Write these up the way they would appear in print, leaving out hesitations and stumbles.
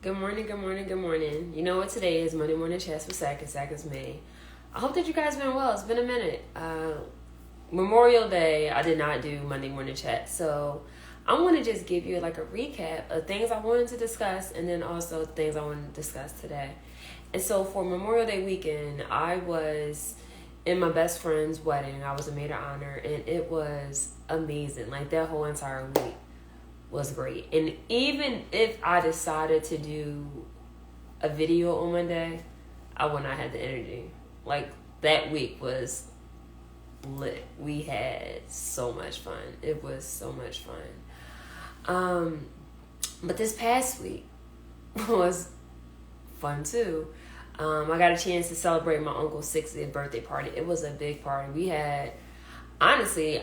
Good morning, good morning, good morning. You know what today is? Monday Morning Chats with Sack, and Sack is May. I hope that you guys been well. It's been a minute. Memorial Day, I did not do Monday Morning Chat. So I want to just give you like a recap of things I wanted to discuss and then also things I wanted to discuss today. And so for Memorial Day weekend, I was in my best friend's wedding. I was a maid of honor and it was amazing. Like that whole entire week was great. And even if I decided to do a video on Monday, I would not have the energy. Like that week was lit. We had so much fun. It was so much fun. But this past week was fun too. I got a chance to celebrate my uncle's 60th birthday party. It was a big party. We had, honestly,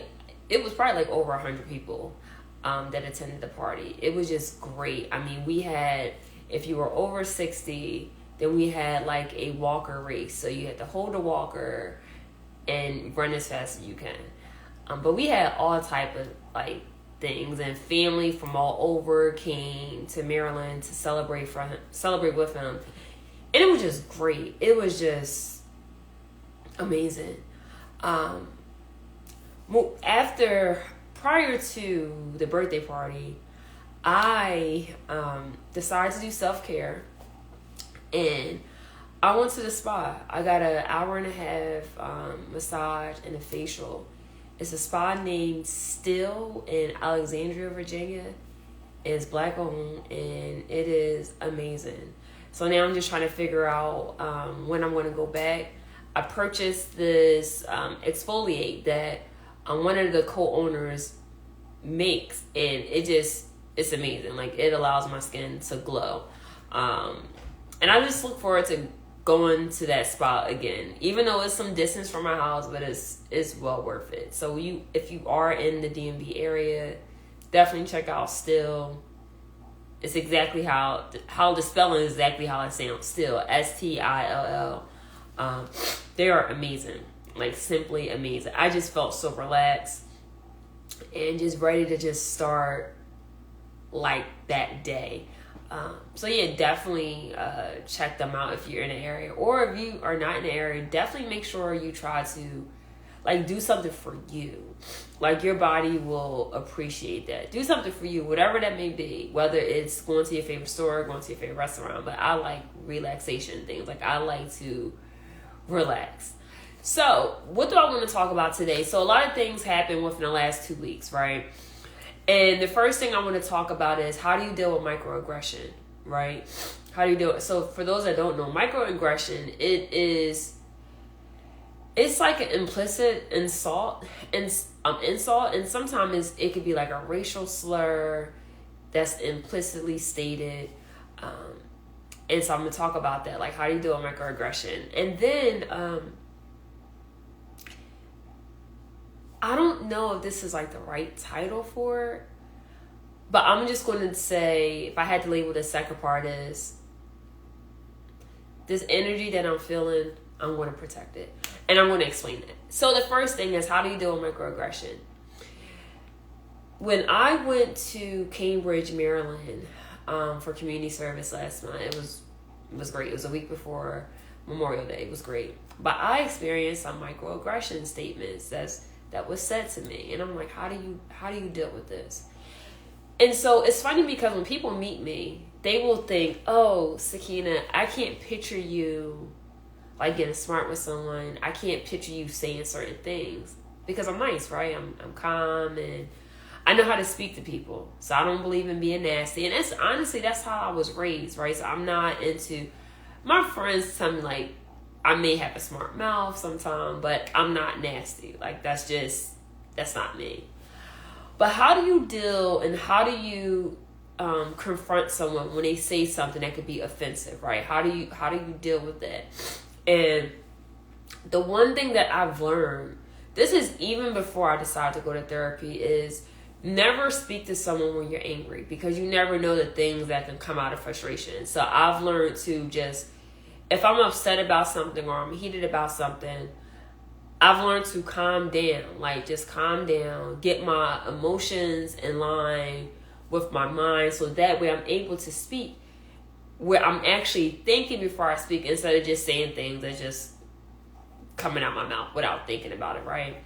it was probably like over 100 people that attended the party. It was just great. I mean, we had, if you were over 60, then we had like a walker race. So you had to hold a walker and run as fast as you can. But we had all type of like things, and family from all over came to Maryland to celebrate with him. And it was just great. It was just amazing. Prior to the birthday party, I decided to do self-care, and I went to the spa. I got an hour and a half massage and a facial. It's a spa named Still in Alexandria, Virginia. It's Black owned, and it is amazing. So now I'm just trying to figure out when I'm going to go back. I purchased this exfoliate that one of the co-owners makes, and it's amazing. Like, it allows my skin to glow. And I just look forward to going to that spot again, even though it's some distance from my house, but it's well worth it. So if you are in the DMV area, definitely check out Still. It's exactly how the spelling is exactly how it sounds. Still, Still. They are amazing, like simply amazing. I just felt so relaxed and just ready to just start like that day. So yeah, definitely check them out if you're in the area, or if you are not in the area, definitely make sure you try to like do something for you. Like, your body will appreciate that. Do something for you, whatever that may be, whether it's going to your favorite store, going to your favorite restaurant. But I like relaxation things. Like, I like to relax. So what do I want to talk about today? So a lot of things happened within the last 2 weeks, right? And the first thing I want to talk about is, how do you deal with microaggression, right? How do you do it? So for those that don't know, microaggression, it's like an implicit insult, and sometimes it could be like a racial slur that's implicitly stated. And so I'm gonna talk about that, like, how do you deal with microaggression? And then I don't know if this is like the right title for it, but I'm just going to say, if I had to label the second part, is this energy that I'm feeling, I'm going to protect it. And I'm going to explain it. So the first thing is, how do you deal with microaggression? When I went to Cambridge, Maryland, for community service last month, it was great. It was a week before Memorial Day. It was great. But I experienced some microaggression statements that was said to me. And I'm like, how do you deal with this? And so it's funny, because when people meet me, they will think, oh, Sakina, I can't picture you like getting smart with someone. I can't picture you saying certain things, because I'm nice, right? I'm calm, and I know how to speak to people. So I don't believe in being nasty. And that's how I was raised, right? So I'm not into, my friends tell me like, I may have a smart mouth sometimes, but I'm not nasty. Like, that's not me. But how do you deal, and how do you confront someone when they say something that could be offensive, right? How do you deal with that? And the one thing that I've learned, this is even before I decided to go to therapy, is never speak to someone when you're angry, because you never know the things that can come out of frustration. So I've learned to just, if I'm upset about something or I'm heated about something, I've learned to calm down, like just calm down, get my emotions in line with my mind, so that way I'm able to speak where I'm actually thinking before I speak instead of just saying things that just coming out my mouth without thinking about it, right?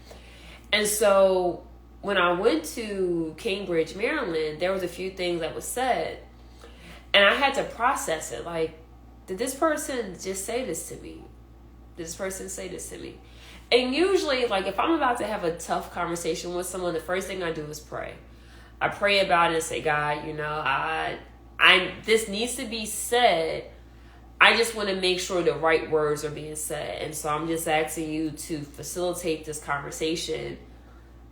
And so when I went to Cambridge, Maryland, there was a few things that was said, and I had to process it. Like, did this person just say this to me? Did this person say this to me? And usually, like, if I'm about to have a tough conversation with someone, the first thing I do is pray. I pray about it and say, God, you know, I this needs to be said. I just want to make sure the right words are being said. And so I'm just asking you to facilitate this conversation.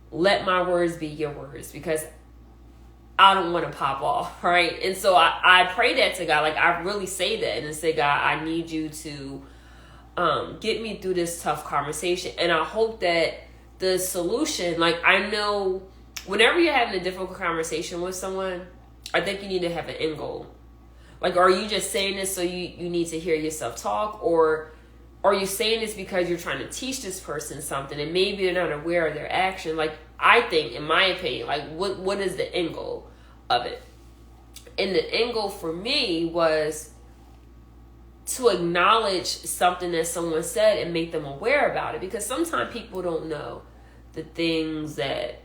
Let my words be your words, because I don't want to pop off, right? And so I pray that to God. Like, I really say that and say, God, I need you to get me through this tough conversation. And I hope that the solution, like, I know whenever you're having a difficult conversation with someone, I think you need to have an end goal. Like, are you just saying this so you need to hear yourself talk? Or are you saying this because you're trying to teach this person something and maybe they're not aware of their action? Like, I think, in my opinion, like, what is the end goal of it? And the end goal for me was to acknowledge something that someone said and make them aware about it. Because sometimes people don't know the things that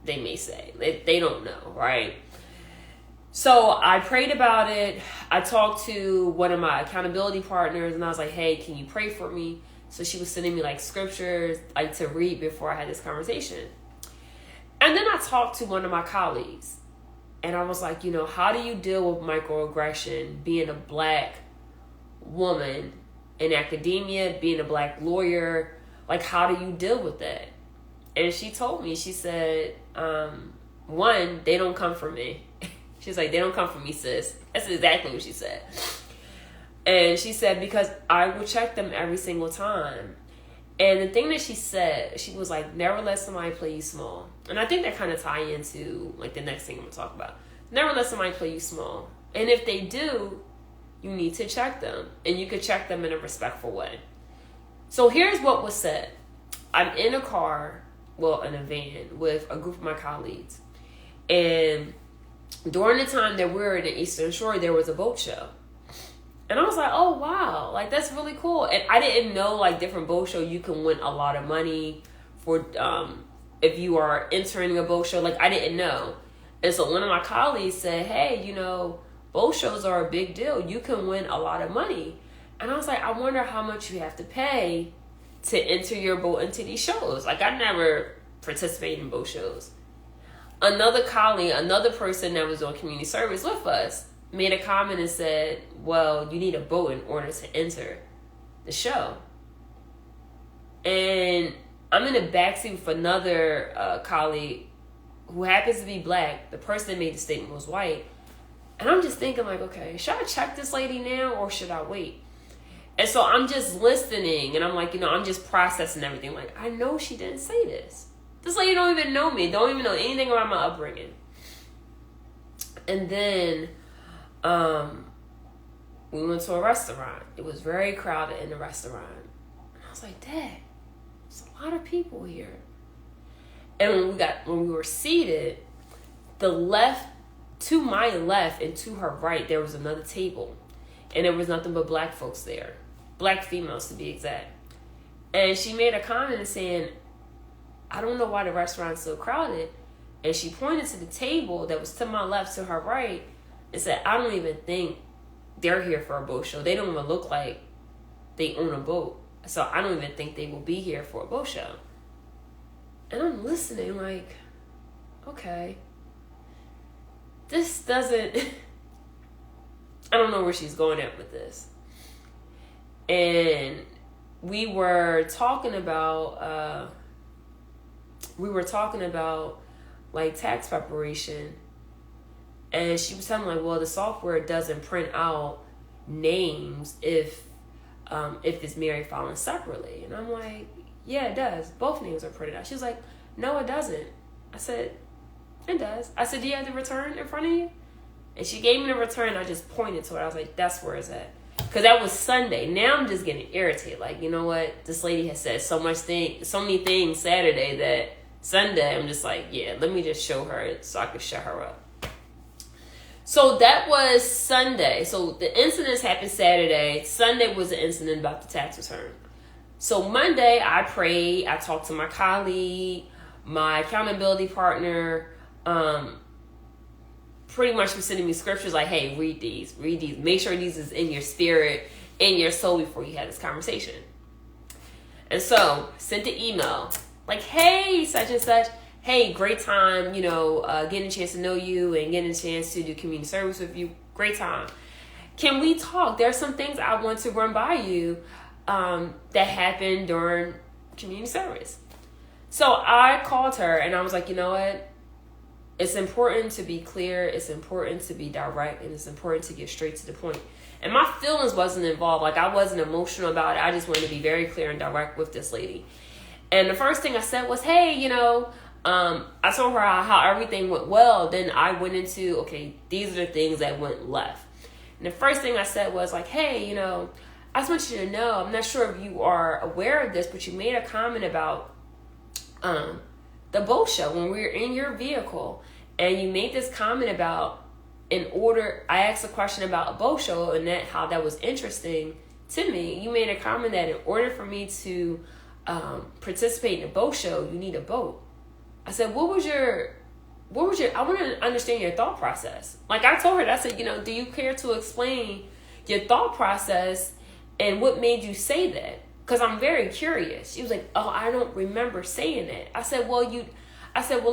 they may say. They don't know, right? So I prayed about it. I talked to one of my accountability partners and I was like, hey, can you pray for me? So she was sending me like scriptures like to read before I had this conversation. And then I talked to one of my colleagues and I was like, you know, how do you deal with microaggression being a Black woman in academia, being a Black lawyer? Like, how do you deal with that? And she told me, she said, one, they don't come from me. She's like, they don't come from me, sis. That's exactly what she said. And she said, because I will check them every single time. And the thing that she said, she was like, never let somebody play you small. And I think that kind of tie into like the next thing I'm going to talk about. Never let somebody play you small. And if they do, you need to check them. And you could check them in a respectful way. So here's what was said. I'm in a car, well, in a van with a group of my colleagues. And during the time that we were in the Eastern Shore, there was a boat show. And I was like, oh, wow, like, that's really cool. And I didn't know, like, different boat show, you can win a lot of money for, if you are entering a boat show. Like, I didn't know. And so one of my colleagues said, hey, you know, boat shows are a big deal. You can win a lot of money. And I was like, I wonder how much you have to pay to enter your boat into these shows. Like, I never participated in boat shows. Another colleague, another person that was doing community service with us, made a comment and said, well, you need a boat in order to enter the show. And I'm in the backseat with another colleague who happens to be Black. The person that made the statement was white. And I'm just thinking, like, okay, should I check this lady now or should I wait? And so I'm just listening and I'm like, you know, I'm just processing everything. Like, I know she didn't say this. This lady don't even know me. Don't even know anything about my upbringing. And then we went to a restaurant. It was very crowded in the restaurant. And I was like, Dad, there's a lot of people here. And when we were seated, to my left and to her right, there was another table. And there was nothing but Black folks there. Black females, to be exact. And she made a comment saying, I don't know why the restaurant's so crowded. And she pointed to the table that was to my left, to her right, and said, I don't even think they're here for a boat show. They don't even look like they own a boat. So I don't even think they will be here for a boat show. And I'm listening like, okay, this doesn't, I don't know where she's going at with this. And we were talking about like tax preparation, and she was telling me like, well, the software doesn't print out names if it's married filing separately. And I'm like, yeah, it does. Both names are printed out. She's like, no, it doesn't. I said, it does. I said, do you have the return in front of you? And she gave me the return. I just pointed to it. I was like, that's where it's at. Because that was Sunday. Now I'm just getting irritated. Like, you know what? This lady has said so many things Saturday that Sunday I'm just like, yeah, let me just show her so I can shut her up. So that was Sunday. So the incidents happened Saturday. Sunday was the incident about the tax return. So Monday, I prayed. I talked to my colleague, my accountability partner. Pretty much was sending me scriptures like, hey, read these. Make sure these is in your spirit, in your soul before you had this conversation. And so sent the email like, hey, such and such. Hey, great time, getting a chance to know you and getting a chance to do community service with you. Great time. Can we talk? There are some things I want to run by you that happened during community service. So I called her and I was like, you know what? It's important to be clear. It's important to be direct. And it's important to get straight to the point. And my feelings wasn't involved. Like, I wasn't emotional about it. I just wanted to be very clear and direct with this lady. And the first thing I said was, hey, I told her how everything went well. Then I went into, okay, these are the things that went left. And the first thing I said was like, hey, I just want you to know, I'm not sure if you are aware of this, but you made a comment about the boat show when we were in your vehicle. And you made this comment about I asked a question about a boat show and how that was interesting to me. You made a comment that in order for me to participate in a boat show, you need a boat. I said, what was your, I want to understand your thought process. Like I told her, I said, do you care to explain your thought process and what made you say that? Because I'm very curious. She was like, oh, I don't remember saying that. I said, well,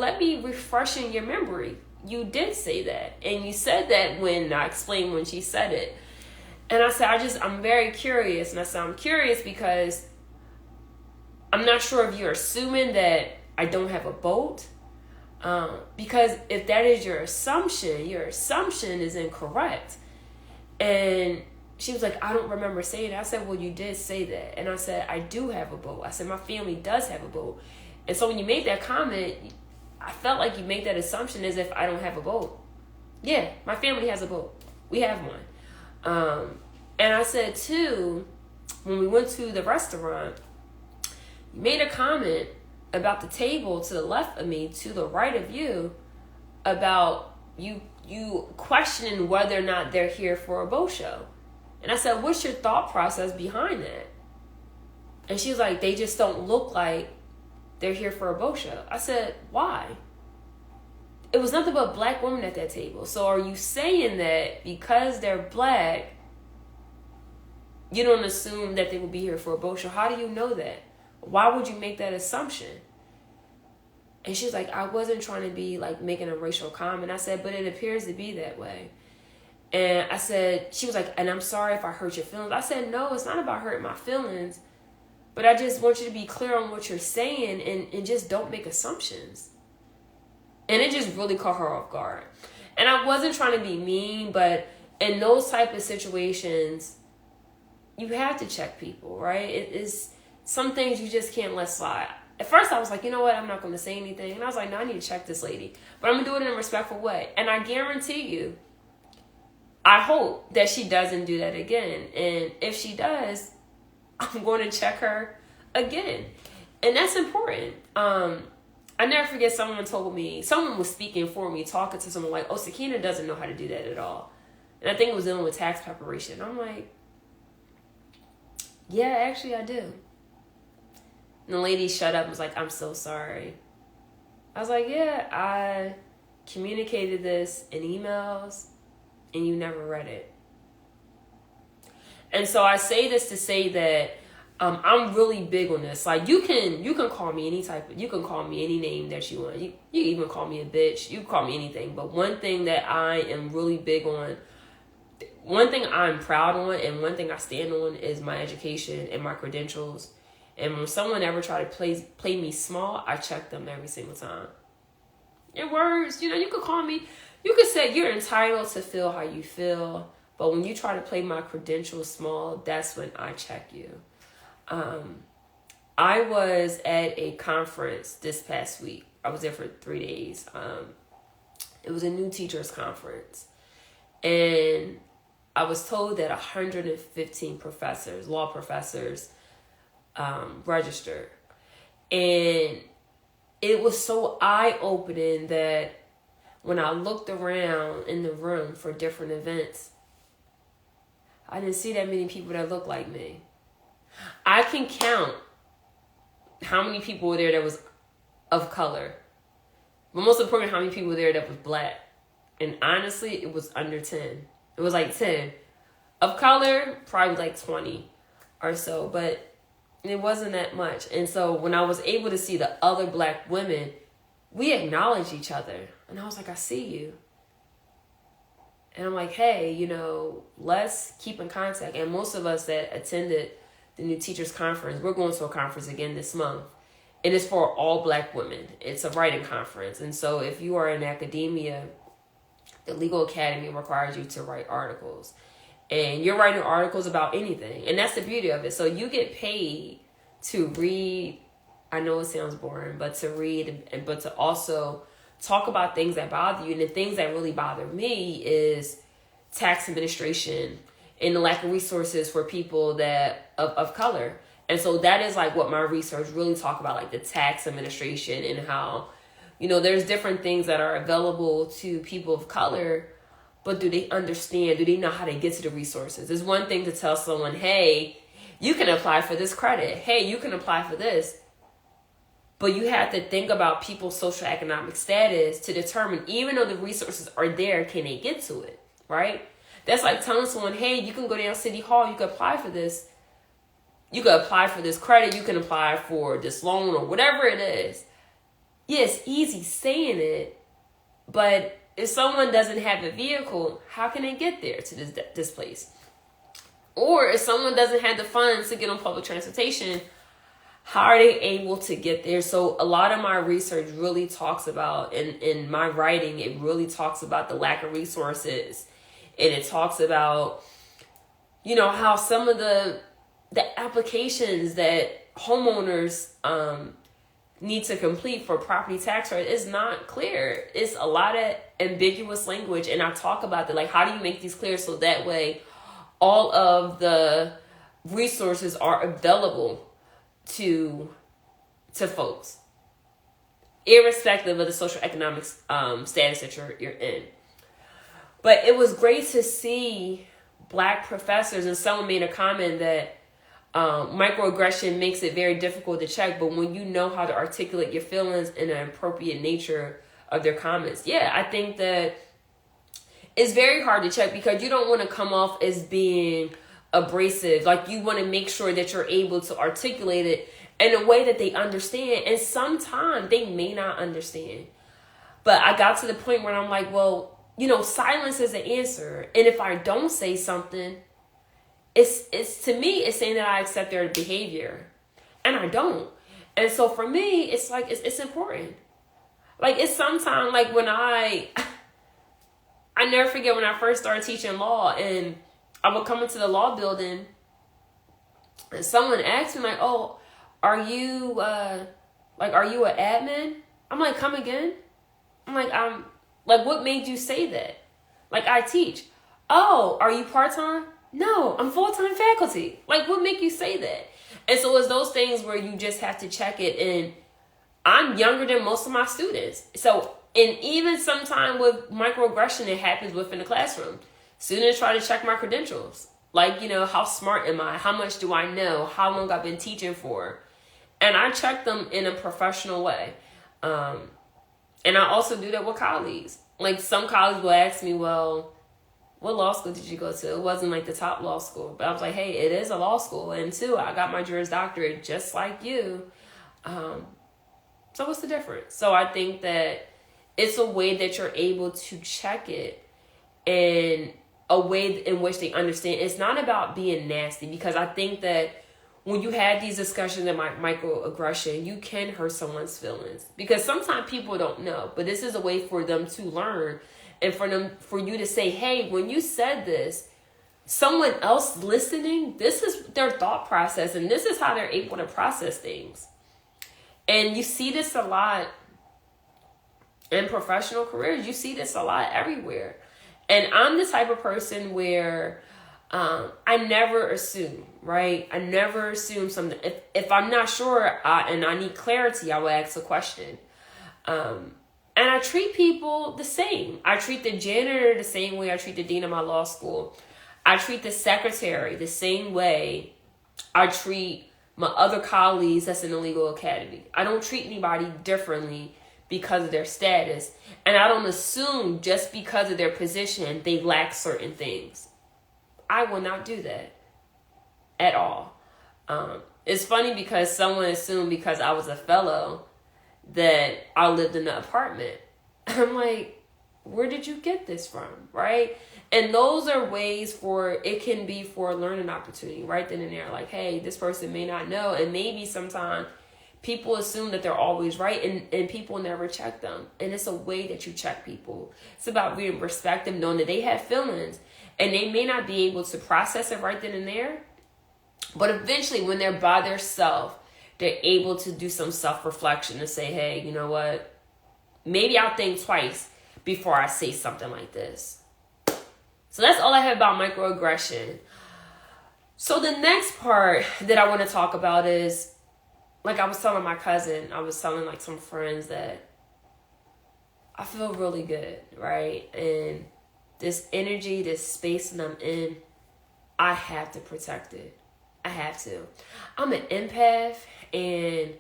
let me refresh in your memory. You did say that. And you said that when I explained when she said it. And I said, I'm very curious. And I said, I'm curious because I'm not sure if you're assuming that I don't have a boat. Because if that is your assumption is incorrect. And she was like, I don't remember saying it. I said, well, you did say that. And I said, I do have a boat. I said, my family does have a boat. And so when you made that comment, I felt like you made that assumption as if I don't have a boat. Yeah, my family has a boat. We have one. And I said, too, when we went to the restaurant, you made a comment about the table to the left of me, to the right of you, about you questioning whether or not they're here for a boat show. And I said, what's your thought process behind that? And she was like, they just don't look like they're here for a boat show. I said, why? It was nothing but black women at that table. So are you saying that because they're black, you don't assume that they will be here for a boat show? How do you know that? Why would you make that assumption? And she's like, I wasn't trying to be like making a racial comment. I said, but it appears to be that way. And I said, she was like, and I'm sorry if I hurt your feelings. I said, no, it's not about hurting my feelings. But I just want you to be clear on what you're saying and just don't make assumptions. And it just really caught her off guard. And I wasn't trying to be mean, but in those type of situations, you have to check people, right? It is some things you just can't let slide. At first I was like, you know what? I'm not going to say anything. And I was like, no, I need to check this lady. But I'm going to do it in a respectful way. And I guarantee you, I hope that she doesn't do that again. And if she does, I'm going to check her again. And that's important. I never forget someone was speaking for me, talking to someone like, oh, Sakina doesn't know how to do that at all. And I think it was dealing with tax preparation. I'm like, yeah, actually I do. And the lady shut up and was like, I'm so sorry. I was like, yeah, I communicated this in emails and you never read it. And so I say this to say that I'm really big on this. Like you can call me you can call me any name that you want. You even call me a bitch. You can call me anything. But one thing that I am really big on, one thing I'm proud on, and one thing I stand on is my education and my credentials. And when someone ever try to play me small, I check them every single time. Your words, you could call me. You could say you're entitled to feel how you feel. But when you try to play my credentials small, that's when I check you. I was at a conference this past week. I was there for 3 days. It was a new teachers conference. And I was told that 115 professors, law professors, registered. And it was so eye-opening that when I looked around in the room for different events, I didn't see that many people that looked like me. I can count how many people were there that was of color. But most important, how many people were there that was black. And honestly, it was under 10. It was like 10. Of color, probably like 20 or so. But it wasn't that much. And so when I was able to see the other black women, we acknowledged each other. And I was like, I see you. And I'm like, hey, let's keep in contact. And most of us that attended the New Teachers Conference, we're going to a conference again this month. And it's for all black women. It's a writing conference. And so if you are in academia, the Legal Academy requires you to write articles. And you're writing articles about anything. And that's the beauty of it. So you get paid to read. I know it sounds boring, but to read, but to also talk about things that bother you. And the things that really bother me is tax administration and the lack of resources for people that of color. And so that is like what my research really talk about, like the tax administration and how, there's different things that are available to people of color, but do they understand? Do they know how to get to the resources? It's one thing to tell someone, hey, you can apply for this credit. Hey, you can apply for this. But you have to think about people's social economic status to determine, even though the resources are there, can they get to it, right? That's like telling someone, hey, you can go down City Hall, you can apply for this. You can apply for this credit, you can apply for this loan or whatever it is. Yeah, it's easy saying it, but if someone doesn't have a vehicle, how can they get there to this place? Or if someone doesn't have the funds to get on public transportation, how are they able to get there? So a lot of my research really talks about, in my writing, it really talks about the lack of resources. And it talks about, how some of the applications that homeowners need to complete for property tax rate is not clear. It's a lot of ambiguous language. And I talk about that, like, how do you make these clear so that way all of the resources are available to folks, irrespective of the social economic status that you're in. But it was great to see black professors, and someone made a comment that microaggression makes it very difficult to check, but when you know how to articulate your feelings in an appropriate nature of their comments, I think that it's very hard to check because you don't want to come off as being abrasive. Like, you want to make sure that you're able to articulate it in a way that they understand. And sometimes they may not understand. But I got to the point where I'm like, well, silence is the answer. And if I don't say something, it's to me, it's saying that I accept their behavior. And I don't. And so for me, it's like, it's important. Like, it's sometimes like when I never forget when I first started teaching law, and I would come into the law building and someone asked me, like, oh, are you an admin? I'm like, come again? I'm like, what made you say that? Like, I teach. Oh, are you part-time? No, I'm full-time faculty. Like, what make you say that? And so it's those things where you just have to check it. And I'm younger than most of my students. So, and even sometimes with microaggression, it happens within the classroom. Students try to check my credentials. Like, how smart am I? How much do I know? How long I've been teaching for? And I check them in a professional way. And I also do that with colleagues. Like, some colleagues will ask me, well, what law school did you go to? It wasn't like the top law school. But I was like, hey, it is a law school. And two, I got my Juris Doctorate just like you. So what's the difference? So I think that it's a way that you're able to check it in a way in which they understand. It's not about being nasty, because I think that when you have these discussions about microaggression, you can hurt someone's feelings, because sometimes people don't know, but this is a way for them to learn, and for you to say, hey, when you said this, someone else listening, this is their thought process, and this is how they're able to process things. And you see this a lot in professional careers. You see this a lot everywhere. And I'm the type of person where I never assume, right? I never assume something. If I'm not sure and I need clarity, I will ask a question. And And I treat people the same. I treat the janitor the same way I treat the dean of my law school. I treat the secretary the same way I treat my other colleagues that's in the legal academy. I don't treat anybody differently because of their status. And I don't assume just because of their position they lack certain things. I will not do that at all. It's funny because someone assumed because I was a fellow that I lived in an apartment. I'm like, where did you get this from, right? And those are ways it can be for a learning opportunity right then and there. Like, hey, this person may not know. And maybe sometimes people assume that they're always right and people never check them. And it's a way that you check people. It's about being respectful, knowing that they have feelings and they may not be able to process it right then and there. But eventually when they're by themselves, they're able to do some self-reflection and say, hey, you know what? Maybe I'll think twice before I say something like this. So that's all I have about microaggression. So the next part that I want to talk about is, like I was telling my cousin, I was telling like some friends that I feel really good, right? And this energy, this space that I'm in, I have to protect it. I have to. I'm an empath, and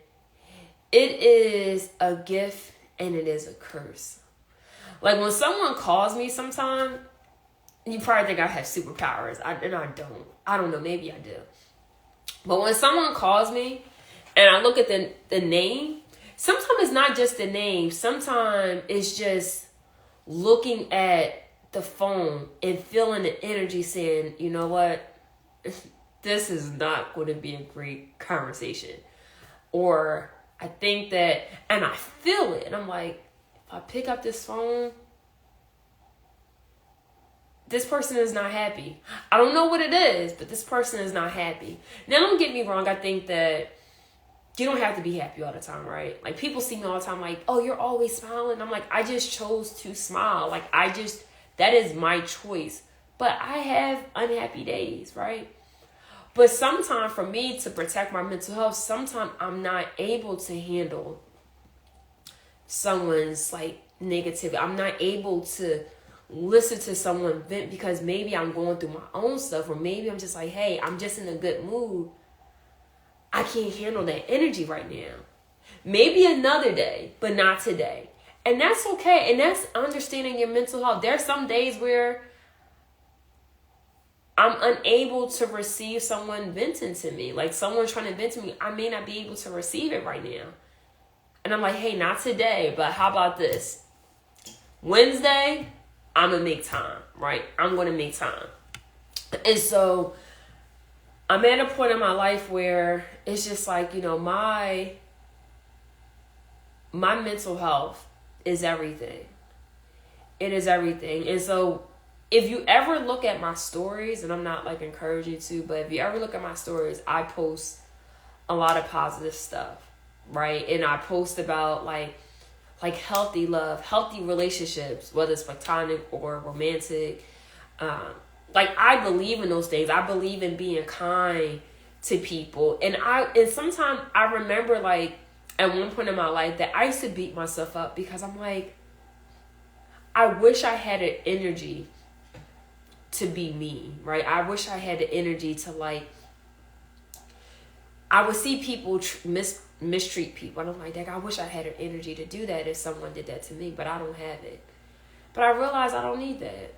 it is a gift and it is a curse. Like when someone calls me sometime, you probably think I have superpowers. And I don't. I don't know. Maybe I do. But when someone calls me and I look at the name, sometimes it's not just the name. Sometimes it's just looking at the phone and feeling the energy saying, you know what? This is not going to be a great conversation. Or I think that, and I feel it. And I'm like, if I pick up this phone, this person is not happy. I don't know what it is, but this person is not happy. Now, don't get me wrong. I think that you don't have to be happy all the time, right? Like people see me all the time like, oh, you're always smiling. I'm like, I just chose to smile. Like that is my choice. But I have unhappy days, right? But sometimes for me to protect my mental health, sometimes I'm not able to handle someone's like negativity. I'm not able to listen to someone vent because maybe I'm going through my own stuff, or maybe I'm just like, hey, I'm just in a good mood. I can't handle that energy right now. Maybe another day, but not today. And that's okay. And that's understanding your mental health. There's some days where I'm unable to receive someone venting to me. Like someone trying to vent to me, I may not be able to receive it right now. And I'm like, hey, not today, but how about this? Wednesday, I'm going to make time, right? I'm going to make time. And so I'm at a point in my life where it's just like, you know, my mental health is everything. It is everything. And so if you ever look at my stories, and I'm not like encouraging you to, but if you ever look at my stories, I post a lot of positive stuff, right? And I post about like healthy love, healthy relationships, whether it's platonic or romantic. Like I believe in those things. I believe in being kind to people. And sometimes I remember like at one point in my life that I used to beat myself up because I'm like, I wish I had an energy to be me, right? I wish I had the energy to like, I would see people mistreat people. And I'm like, I wish I had an energy to do that if someone did that to me, but I don't have it. But I realize I don't need that.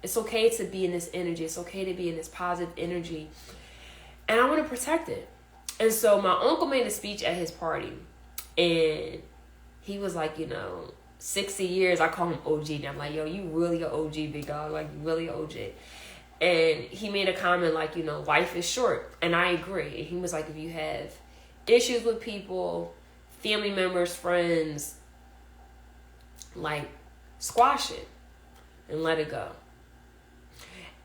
It's okay to be in this energy. It's okay to be in this positive energy. And I want to protect it. And so my uncle made a speech at his party. And he was like, 60 years, I call him OG. And I'm like, yo, you really an OG, big dog. Like, you really an OG. And he made a comment like, life is short. And I agree. And he was like, if you have issues with people, family members, friends, like, squash it and let it go.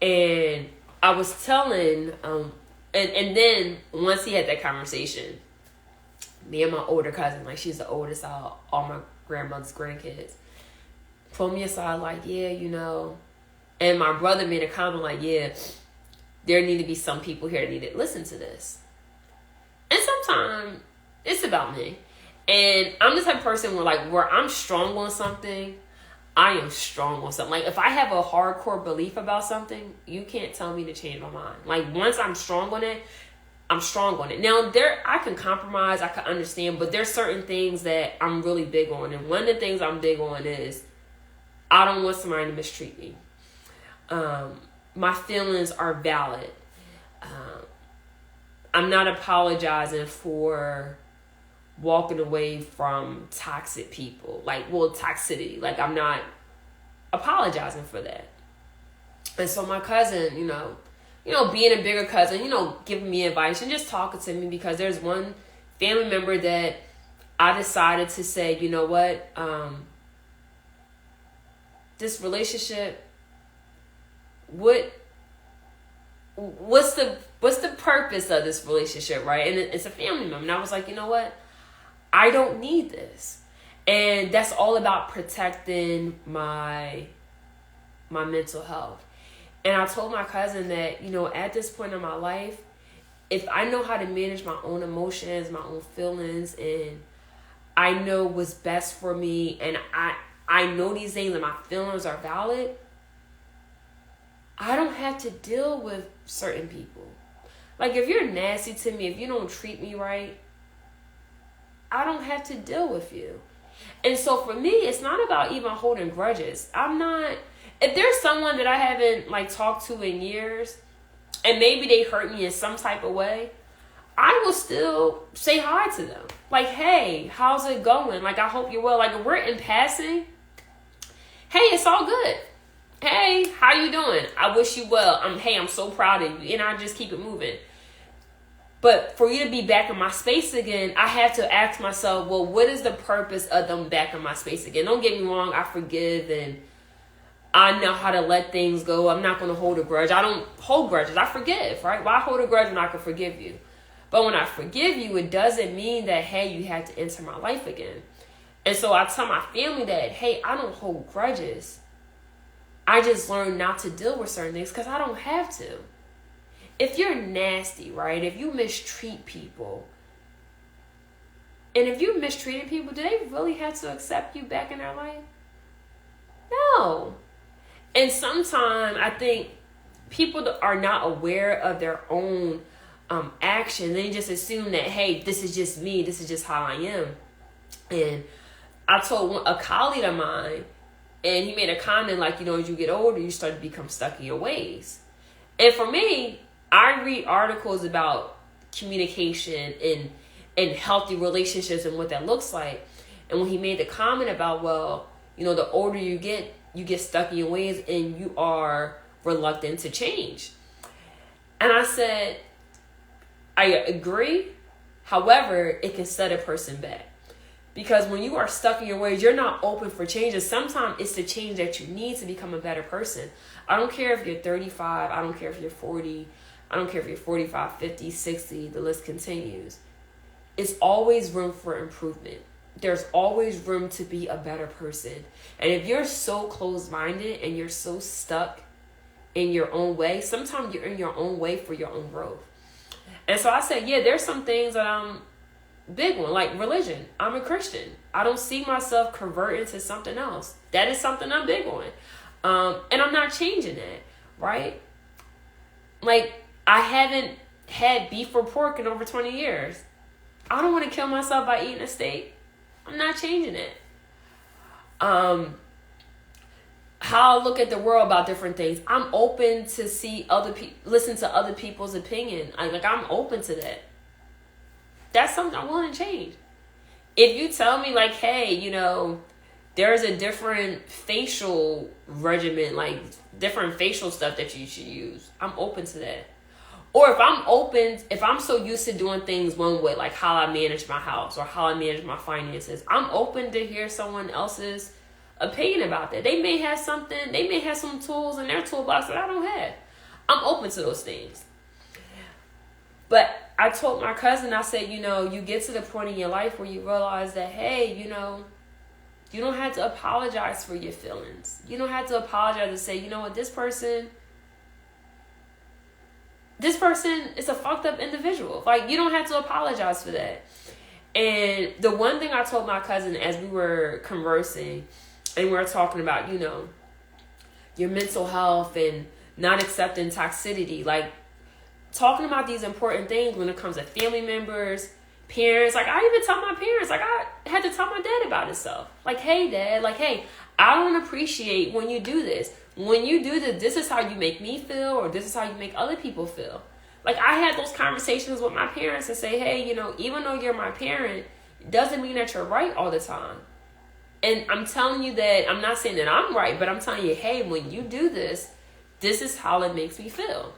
And I was telling, and then once he had that conversation, me and my older cousin, like she's the oldest out of all my grandmother's grandkids, pulled me aside like, yeah, and my brother made a comment like, yeah, there need to be some people here that need to listen to this. And sometimes it's about me. And I'm the type of person where I'm strong on something, I am strong on something. Like, if I have a hardcore belief about something, you can't tell me to change my mind. Like, once I'm strong on it, I'm strong on it. Now, I can compromise, I can understand, but there's certain things that I'm really big on. And one of the things I'm big on is I don't want somebody to mistreat me. My feelings are valid. I'm not apologizing for walking away from toxic people. Toxicity. Like, I'm not apologizing for that. And so my cousin, being a bigger cousin, giving me advice and just talking to me, because there's one family member that I decided to say, you know what, this relationship, what's the purpose of this relationship, right? And it's a family member. And I was like, you know what, I don't need this. And that's all about protecting my mental health. And I told my cousin that, at this point in my life, if I know how to manage my own emotions, my own feelings, and I know what's best for me, and I know these things and my feelings are valid, I don't have to deal with certain people. Like, if you're nasty to me, if you don't treat me right, I don't have to deal with you. And so for me, it's not about even holding grudges. If there's someone that I haven't talked to in years, and maybe they hurt me in some type of way, I will still say hi to them. Like, hey, how's it going? Like, I hope you're well. Like, if we're in passing, hey, it's all good. Hey, how you doing? I wish you well. I'm so proud of you. And I just keep it moving. But for you to be back in my space again, I have to ask myself, well, what is the purpose of them back in my space again? Don't get me wrong, I forgive and I know how to let things go. I'm not going to hold a grudge. I don't hold grudges. I forgive, right? Why hold a grudge when I can forgive you? But when I forgive you, it doesn't mean that, hey, you have to enter my life again. And so I tell my family that, hey, I don't hold grudges. I just learned not to deal with certain things because I don't have to. If you're nasty, right? If you mistreat people, and if you mistreated people, do they really have to accept you back in their life? No. And sometimes I think people are not aware of their own actions. They just assume that, hey, this is just me. This is just how I am. And I told a colleague of mine, and he made a comment like, as you get older, you start to become stuck in your ways. And for me, I read articles about communication and healthy relationships and what that looks like. And when he made the comment about, well, the older you get stuck in your ways and you are reluctant to change. And I said, I agree. However, it can set a person back. Because when you are stuck in your ways, you're not open for changes. Sometimes it's the change that you need to become a better person. I don't care if you're 35. I don't care if you're 40. I don't care if you're 45, 50, 60. The list continues. It's always room for improvement. There's always room to be a better person. And if you're so closed-minded and you're so stuck in your own way, sometimes you're in your own way for your own growth. And so I said, yeah, there's some things that I'm big on, like religion. I'm a Christian. I don't see myself converting to something else. That is something I'm big on. And I'm not changing that, right? Like, I haven't had beef or pork in over 20 years. I don't want to kill myself by eating a steak. I'm not changing it. How I look at the world about different things. I'm open to see listen to other people's opinion. I'm open to that. That's something I'm willing to change. If you tell me like, hey, there's a different facial regimen, like different facial stuff that you should use, I'm open to that. Or if I'm so used to doing things one way, like how I manage my house or how I manage my finances, I'm open to hear someone else's opinion about that. They may have some tools in their toolbox that I don't have. I'm open to those things. But I told my cousin, I said, you get to the point in your life where you realize that, hey, you don't have to apologize for your feelings. You don't have to apologize and say, you know what, this person is a fucked up individual. Like, you don't have to apologize for that. And the one thing I told my cousin as we were conversing and we were talking about, your mental health and not accepting toxicity, like talking about these important things when it comes to family members, parents. Like I even tell my parents, like I had to tell my dad about himself. Like, hey dad, like, hey, I don't appreciate when you do this. When you do this is how you make me feel, or this is how you make other people feel. Like I had those conversations with my parents and say, hey, even though you're my parent, it doesn't mean that you're right all the time. And I'm telling you that, I'm not saying that I'm right, but I'm telling you, hey, when you do this is how it makes me feel.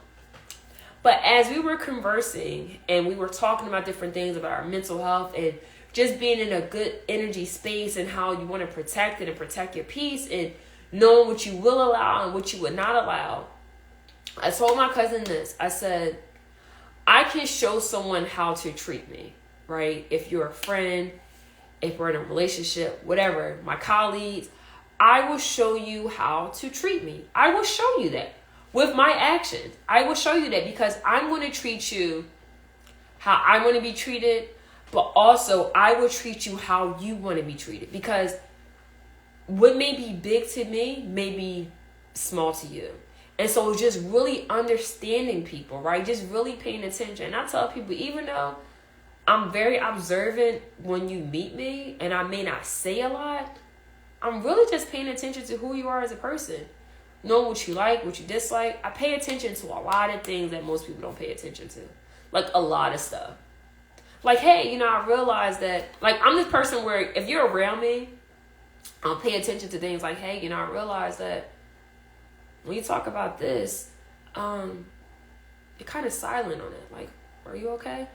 But as we were conversing and we were talking about different things about our mental health and just being in a good energy space and how you want to protect it and protect your peace and knowing what you will allow and what you would not allow, I told my cousin this. I said, I can show someone how to treat me, right? If you're a friend, if we're in a relationship, whatever, my colleagues, I will show you how to treat me. I will show you that with my actions. I will show you that because I'm going to treat you how I want to be treated, but also I will treat you how you want to be treated, because what may be big to me may be small to you. And so just really understanding people, right? Just really paying attention. And I tell people, even though I'm very observant when you meet me and I may not say a lot, I'm really just paying attention to who you are as a person. Knowing what you like, what you dislike. I pay attention to a lot of things that most people don't pay attention to. Like a lot of stuff. Like, hey, I realize that, like, I'm this person where if you're around me, I'll pay attention to things like, hey, I realize that when you talk about this, you're kind of silent on it. Like, are you okay?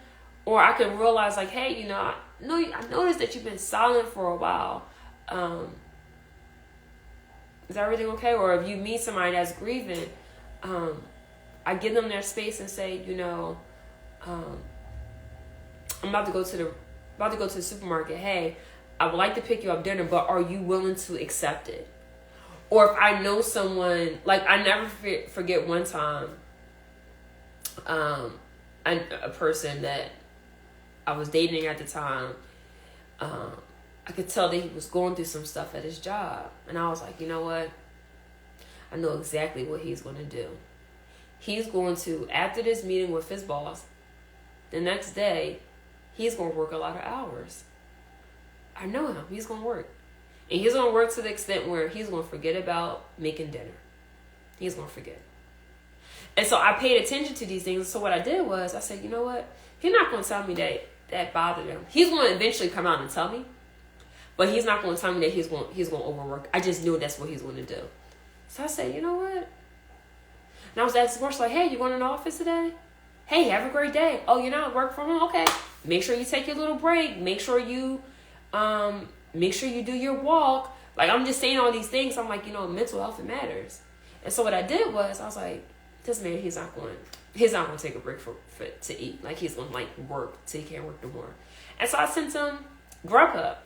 Or I can realize, like, hey, I noticed that you've been silent for a while. Is everything okay? Or if you meet somebody that's grieving, I give them their space and say, I'm about to go to the supermarket. Hey, I would like to pick you up dinner, but are you willing to accept it? Or if I know someone, like I never forget one time, a person that I was dating at the time, I could tell that he was going through some stuff at his job. And I was like, you know what? I know exactly what he's going to do. He's going to, after this meeting with his boss, the next day, he's going to work a lot of hours. I know him. He's going to work. And he's going to work to the extent where he's going to forget about making dinner. He's going to forget. And so I paid attention to these things. So what I did was I said, you know what? He's not going to tell me that bothered him. He's going to eventually come out and tell me. But he's not going to tell me that he's going to overwork. I just knew that's what he's going to do. So I said, you know what? And I was asking Marshall, like, hey, you going in the office today? Hey, have a great day. Oh, you're not work from home? Okay. Make sure you take your little break. Make sure you do your walk. Like, I'm just saying all these things. I'm like, mental health, it matters. And so what I did was, I was like, this man, he's not going to take a break for to eat. Like, he's going to, like, work till he can't work no more. And so I sent him Grubhub.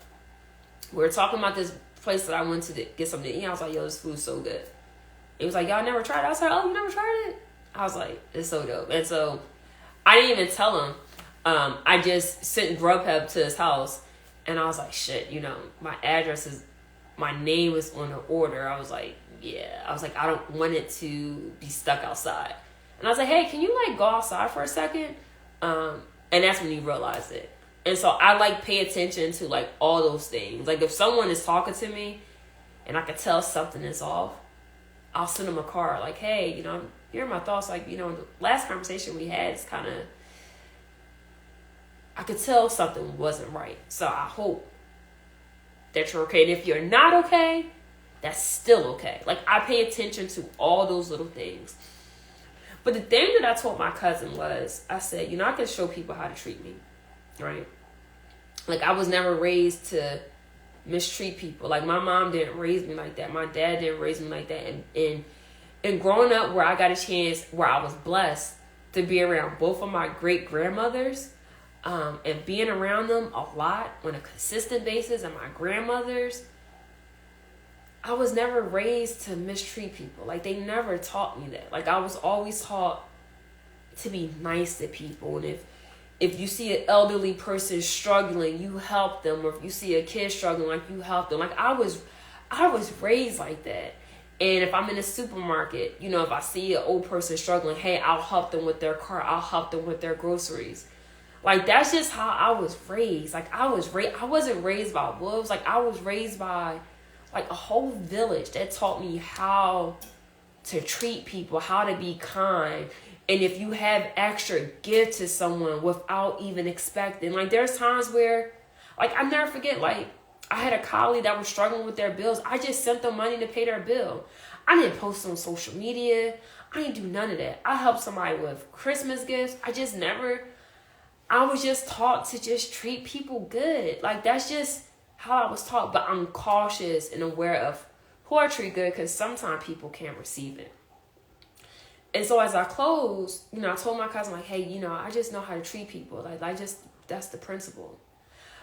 We were talking about this place that I went to get something to eat. I was like, yo, this food's so good. He was like, y'all never tried it? I was like, oh, you never tried it? I was like, it's so dope. And so I didn't even tell him. I just sent Grubhub to his house. And I was like, shit, my name is on the order. I was like, yeah. I was like, I don't want it to be stuck outside. And I was like, hey, can you, like, go outside for a second? And that's when he realized it. And so I, like, pay attention to, like, all those things. Like, if someone is talking to me and I can tell something is off, I'll send them a card. Like, hey, you're in my thoughts. Like, the last conversation we had is kind of, I could tell something wasn't right. So I hope that you're okay. And if you're not okay, that's still okay. Like, I pay attention to all those little things. But the thing that I told my cousin was, I said, I can show people how to treat me. Right? Like, I was never raised to mistreat people. Like, my mom didn't raise me like that. My dad didn't raise me like that. And growing up where I got a chance, where I was blessed to be around both of my great-grandmothers, and being around them a lot on a consistent basis, and my grandmothers, I was never raised to mistreat people. Like, they never taught me that. Like, I was always taught to be nice to people. And if if you see an elderly person struggling, you help them. Or if you see a kid struggling, like, you help them. Like, I was raised like that. And if I'm in a supermarket, you know, if I see an old person struggling, hey, I'll help them with their car. I'll help them with their groceries. Like, that's just how I was raised. Like, I wasn't raised by wolves. Like, I was raised by, like, a whole village that taught me how to treat people, how to be kind. And if you have extra, give to someone without even expecting. Like, there's times where, like, I never forget, like, I had a colleague that was struggling with their bills. I just sent them money to pay their bill. I didn't post on social media. I didn't do none of that. I helped somebody with Christmas gifts. I was just taught to just treat people good. Like, that's just how I was taught. But I'm cautious and aware of who I treat good, because sometimes people can't receive it. And so as I close, you know, I told my cousin, like, hey, you know, I just know how to treat people. Like, that's the principle.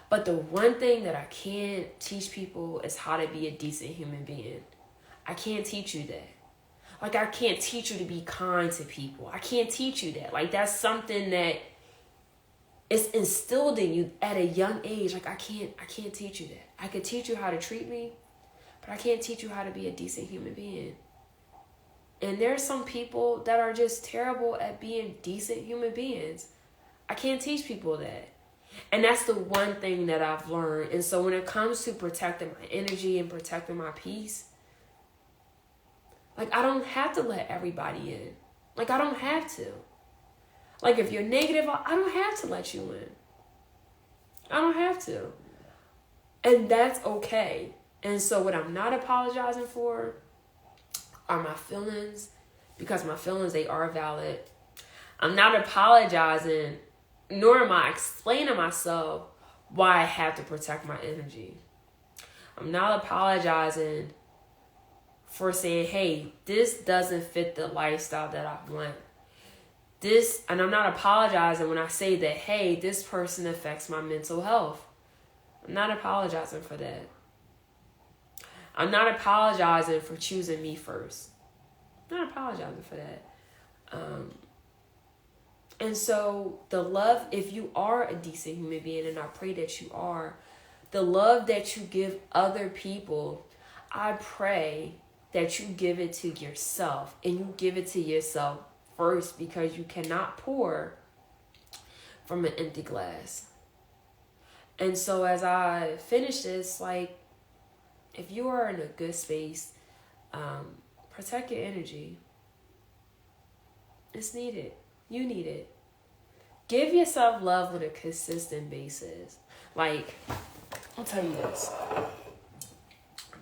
But the one thing that I can't teach people is how to be a decent human being. I can't teach you that. Like, I can't teach you to be kind to people. I can't teach you that. Like, that's something that is instilled in you at a young age. Like, I can't teach you that. I could teach you how to treat me, but I can't teach you how to be a decent human being. And there's some people that are just terrible at being decent human beings. I can't teach people that. And that's the one thing that I've learned. And so when it comes to protecting my energy and protecting my peace, like, I don't have to let everybody in. Like, I don't have to. Like, if you're negative, I don't have to let you in. I don't have to. And that's okay. And so what I'm not apologizing for are my feelings, because my feelings, they are valid. I'm not apologizing, nor am I explaining myself why I have to protect my energy. I'm not apologizing for saying, hey, this doesn't fit the lifestyle that I want. And I'm not apologizing when I say that, hey, this person affects my mental health. I'm not apologizing for that. I'm not apologizing for choosing me first. I'm not apologizing for that. And so the love, if you are a decent human being, and I pray that you are, the love that you give other people, I pray that you give it to yourself, and you give it to yourself first, because you cannot pour from an empty glass. And so as I finish this, like, if you are in a good space, protect your energy. It's needed. You need it. Give yourself love on a consistent basis. Like, I'll tell you this.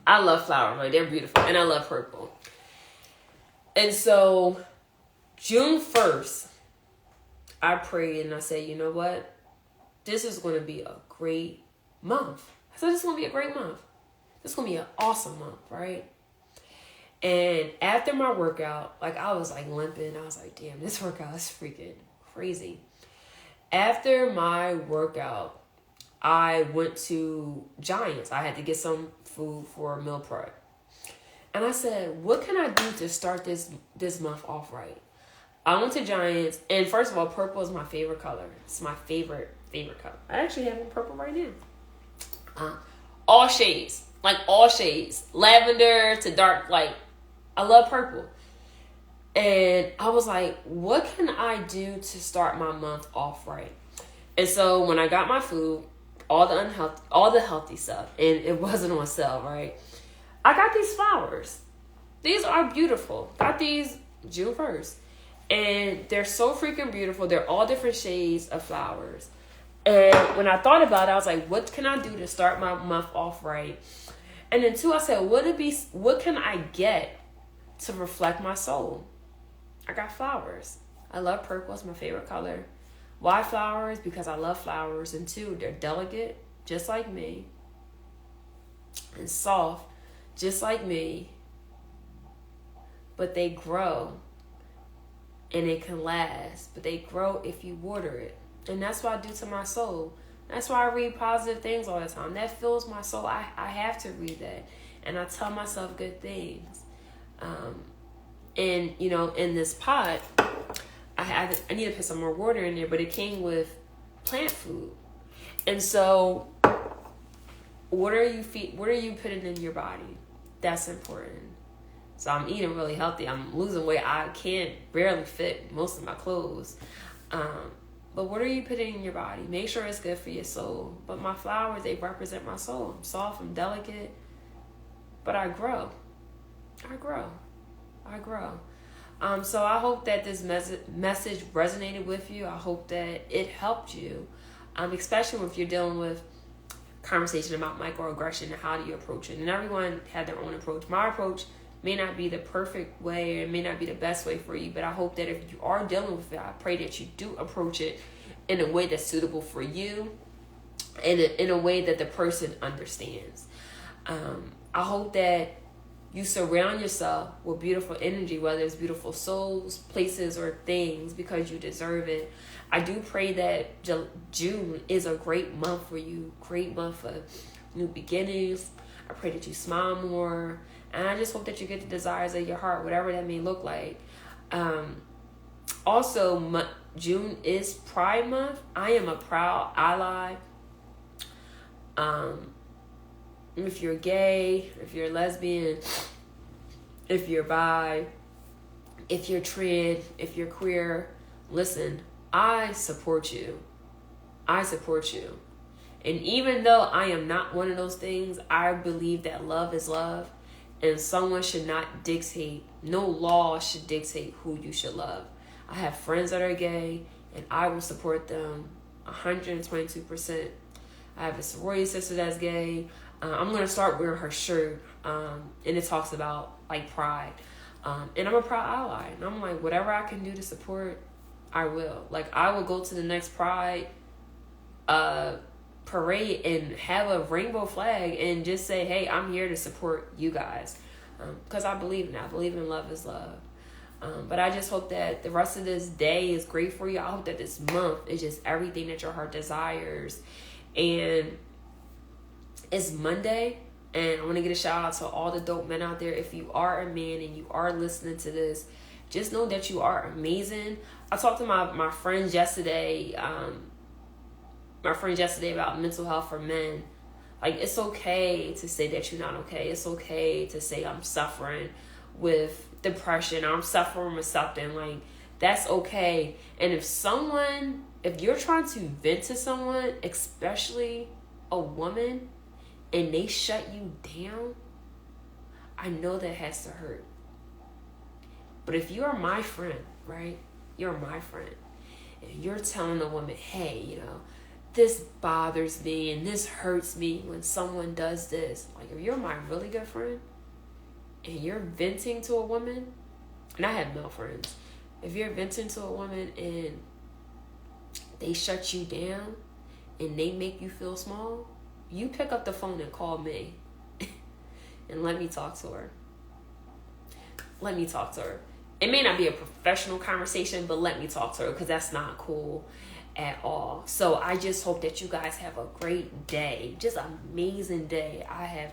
I love flowers, right? They're beautiful. And I love purple. And so, June 1st, I prayed and I said, you know what? This is going to be a great month. I said, this is going to be a great month. This is going to be an awesome month, right? And after my workout, like, I was like limping. I was like, damn, this workout is freaking crazy. After my workout, I went to Giants. I had to get some food for meal prep. And I said, what can I do to start this month off right? I went to Giants, and first of all, purple is my favorite color. It's my favorite color. I actually have one purple right now. All shades. Like, all shades. Lavender to dark, like, I love purple. And I was like, what can I do to start my month off right? And so when I got my food, all the healthy stuff, and it wasn't on sale, right? I got these flowers. These are beautiful. Got these June 1st. And they're so freaking beautiful. They're all different shades of flowers. And when I thought about it, I was like, what can I do to start my month off right? And then two, I said, what can I get to reflect my soul? I got flowers. I love purple. It's my favorite color. Why flowers? Because I love flowers. And two, they're delicate, just like me. And soft, just like me. But they grow. And it can last. But they grow if you water it. And that's what I do to my soul. That's why I read positive things all the time. That fills my soul. I have to read that. And I tell myself good things. And, you know, in this pot, I need to put some more water in there. But it came with plant food. And so what are you putting in your body? That's important. So I'm eating really healthy. I'm losing weight. I can't barely fit most of my clothes. But what are you putting in your body? Make sure it's good for your soul. But my flowers, they represent my soul. I'm soft, I'm delicate, but I grow. I grow. So I hope that this message resonated with you. I hope that it helped you, especially if you're dealing with conversation about microaggression and how do you approach it. And everyone had their own approach. My approach may not be the perfect way, it may not be the best way for you, but I hope that if you are dealing with it, I pray that you do approach it in a way that's suitable for you, and in a way that the person understands. I hope that you surround yourself with beautiful energy, whether it's beautiful souls, places, or things, because you deserve it. I do pray that June is a great month for you, great month for new beginnings. I pray that you smile more, and I just hope that you get the desires of your heart, whatever that may look like. Also, June is Pride Month. I am a proud ally. If you're gay, if you're lesbian, if you're bi, if you're trans, if you're queer, listen, I support you. I support you. And even though I am not one of those things, I believe that love is love, and someone should not dictate, no law should dictate who you should love. I have friends that are gay, and I will support them 122%. I have a sorority sister that's gay. I'm going to start wearing her shirt, and it talks about, like, pride. And I'm a proud ally. And I'm like, whatever I can do to support, I will. Like, I will go to the next Pride parade and have a rainbow flag and just say, hey, I'm here to support you guys. Because I believe in that. I believe in love is love. But I just hope that the rest of this day is great for you. I hope that this month is just everything that your heart desires. And it's Monday, and I want to get a shout out to all the dope men out there. If you are a man and you are listening to this, just know that you are amazing. I talked to my friends yesterday, about mental health for men. Like, it's okay to say that you're not okay. It's okay to say I'm suffering with depression, or I'm suffering with something. Like, that's okay. And if you're trying to vent to someone, especially a woman, and they shut you down, I know that has to hurt. But if you are my friend, right? You're my friend. And you're telling a woman, hey, this bothers me and this hurts me when someone does this. Like, if you're my really good friend and you're venting to a woman, and I have male friends, if you're venting to a woman and they shut you down and they make you feel small, you pick up the phone and call me and let me talk to her. Let me talk to her. It may not be a professional conversation, but let me talk to her, because that's not cool at all. So I just hope that you guys have a great day. Just an amazing day. I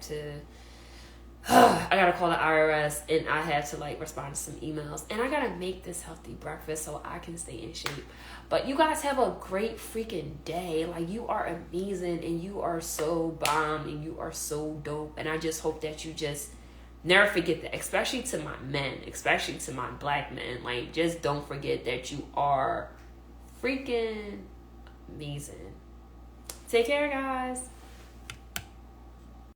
gotta call the IRS, and I have to respond to some emails, and I gotta make this healthy breakfast so I can stay in shape. But you guys have a great freaking day. Like, you are amazing, and you are so bomb, and you are so dope. And I just hope that you just never forget that, especially to my men, especially to my black men. Like, just don't forget that you are freaking amazing. Take care, guys.